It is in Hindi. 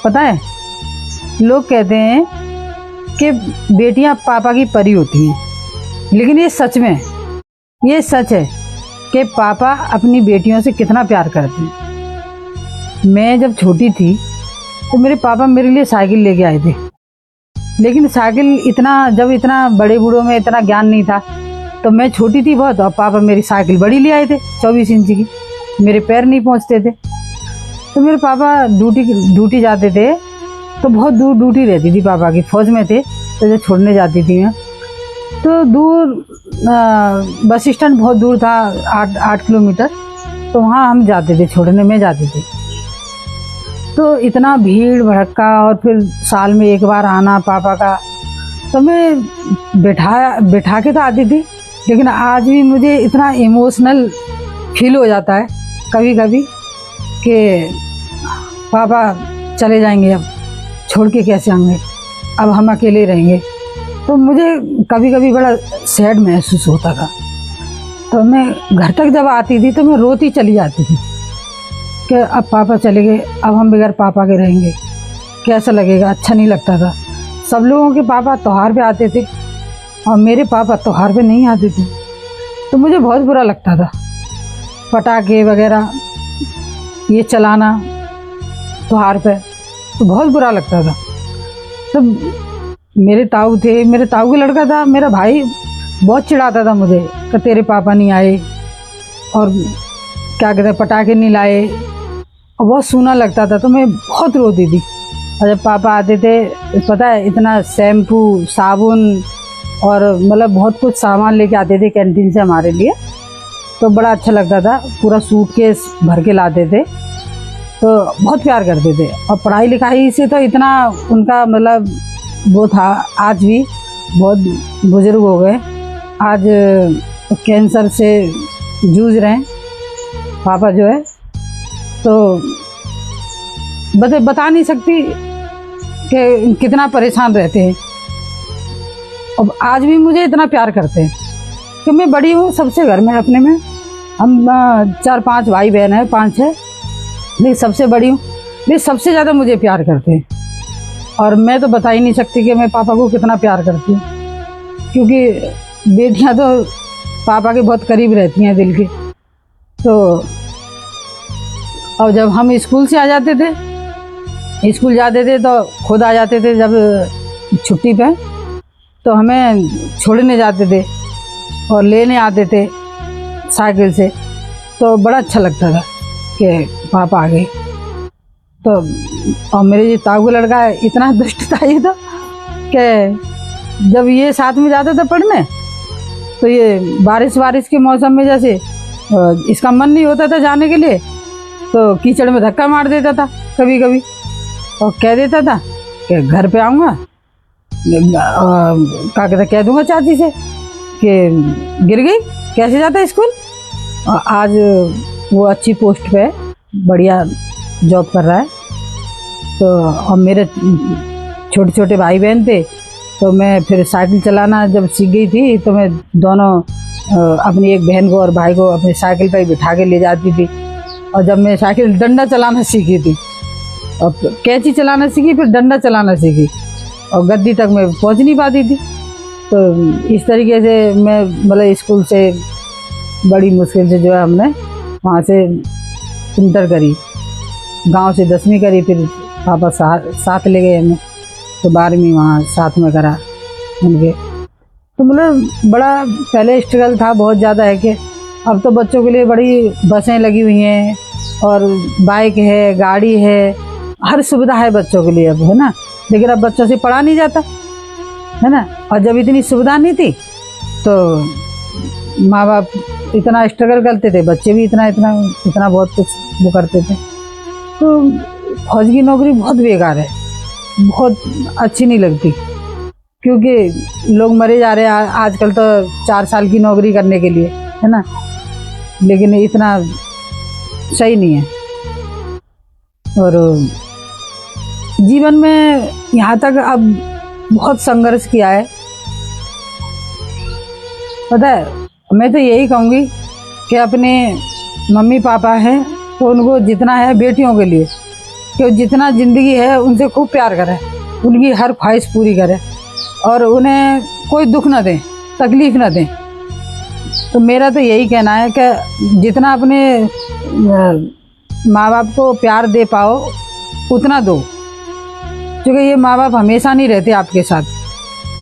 पता है, लोग कहते हैं कि बेटियां पापा की परी होती हैं, लेकिन ये सच में, ये सच है कि पापा अपनी बेटियों से कितना प्यार करते हैं। मैं जब छोटी थी तो मेरे पापा मेरे लिए साइकिल लेके आए थे, लेकिन साइकिल इतना बड़े बूढ़ों में इतना ज्ञान नहीं था, तो मैं छोटी थी बहुत, और पापा मेरी साइकिल बड़ी ले आए थे 24 इंच की, मेरे पैर नहीं पहुंचते थे। तो मेरे पापा ड्यूटी जाते थे, तो बहुत दूर ड्यूटी रहती थी पापा की, फौज में थे, तो जब छोड़ने जाती थी मैं, तो दूर बस स्टैंड बहुत दूर था, 8 किलोमीटर, तो वहाँ हम जाते थे छोड़ने में जाते थे। तो इतना भीड़ भड़का, और फिर साल में एक बार आना पापा का, तो मैं बैठा के तो आती थी, लेकिन आज भी मुझे इतना इमोशनल फील हो जाता है कभी कभी कि पापा चले जाएंगे, अब छोड़ के कैसे आएंगे, अब हम अकेले रहेंगे। तो मुझे कभी कभी बड़ा सैड महसूस होता था। तो मैं घर तक जब आती थी तो मैं रोती चली जाती थी कि अब पापा चले गए, अब हम बगैर पापा के रहेंगे, कैसा लगेगा, अच्छा नहीं लगता था। सब लोगों के पापा त्योहार पे आते थे और मेरे पापा त्योहार पे नहीं आते थे, तो मुझे बहुत बुरा लगता था। पटाखे वगैरह ये चलाना त्योहार पे, तो बहुत बुरा लगता था। तो मेरे ताऊ थे, मेरे ताऊ का लड़का था, मेरा भाई बहुत चिढ़ाता था मुझे कि तेरे पापा नहीं आए, और क्या कहते हैं, पटाखे नहीं लाए, और बहुत सूना लगता था, तो मैं बहुत रोती थी। और जब पापा आते थे, पता है, इतना शैम्पू, साबुन और मतलब बहुत कुछ सामान लेके आते थे कैंटीन से हमारे लिए, तो बड़ा अच्छा लगता था। पूरा सूटकेस भर के लाते थे, तो बहुत प्यार करते थे। और पढ़ाई लिखाई से तो इतना उनका मतलब वो था, आज भी बहुत बुजुर्ग हो गए, आज कैंसर से जूझ रहे हैं पापा जो है। तो बता नहीं सकती कि कितना परेशान रहते हैं। अब आज भी मुझे इतना प्यार करते हैं कि मैं बड़ी हूँ सबसे घर में, अपने में हम 4-5 भाई बहन हैं, 5-6, लेकिन सबसे बड़ी हूँ, लेकिन सबसे ज़्यादा मुझे प्यार करते हैं। और मैं तो बता ही नहीं सकती कि मैं पापा को कितना प्यार करती हूँ, क्योंकि बेटियाँ तो पापा के बहुत करीब रहती हैं दिल के। तो और जब हम स्कूल से आ जाते थे, स्कूल जाते थे तो खुद आ जाते थे, जब छुट्टी पे तो हमें छोड़ने जाते थे और लेने आते थे साइकिल से, तो बड़ा अच्छा लगता था कि पापा आ गए। तो और मेरे ये ताऊ का लड़का इतना दुष्ट था ये, तो कि जब ये साथ में जाता था पढ़ने, तो ये बारिश के मौसम में जैसे इसका मन नहीं होता था जाने के लिए, तो कीचड़ में धक्का मार देता था कभी कभी, और कह देता था कि घर पे आऊँगा, क्या कहता, कह दूँगा चाची से कि गिर गई, कैसे जाता है स्कूल। और आज वो अच्छी पोस्ट पे बढ़िया जॉब कर रहा है। तो और मेरे छोटे छोटे भाई बहन थे, तो मैं फिर साइकिल चलाना जब सीख गई थी, तो मैं दोनों अपनी एक बहन को और भाई को अपनी साइकिल पर बिठा के ले जाती थी। और जब मैं साइकिल डंडा चलाना सीखी थी, और कैंची चलाना सीखी, फिर डंडा चलाना सीखी, और गद्दी तक मैं पहुंच नहीं पाती थी। तो इस तरीके से मैं मतलब स्कूल से बड़ी मुश्किल से जो है हमने वहाँ से इंटर करी, गांव से 10वीं करी, फिर पापा साथ ले गए हमें, तो 12वीं वहाँ साथ में करा उनके। तो मतलब बड़ा पहले स्ट्रगल था बहुत ज़्यादा, है कि अब तो बच्चों के लिए बड़ी बसें लगी हुई हैं, और बाइक है, गाड़ी है, हर सुविधा है बच्चों के लिए अब, है ना। लेकिन अब बच्चों से पढ़ा नहीं जाता, है ना। और जब इतनी सुविधा नहीं थी, तो माँ बाप इतना स्ट्रगल करते थे, बच्चे भी इतना बहुत कुछ वो करते थे। तो फौज की नौकरी बहुत बेकार है, बहुत अच्छी नहीं लगती, क्योंकि लोग मरे जा रहे हैं आजकल तो 4 साल की नौकरी करने के लिए, है ना, लेकिन इतना सही नहीं है। और जीवन में यहाँ तक अब बहुत संघर्ष किया है, पता है। मैं तो यही कहूँगी कि अपने मम्मी पापा हैं तो उनको जितना है बेटियों के लिए कि वो जितना ज़िंदगी है उनसे खूब प्यार करें, उनकी हर ख्वाहिश पूरी करें और उन्हें कोई दुख ना दें, तकलीफ़ ना दें। तो मेरा तो यही कहना है कि जितना अपने माँ बाप को प्यार दे पाओ उतना दो, क्योंकि ये माँ बाप हमेशा नहीं रहते आपके साथ।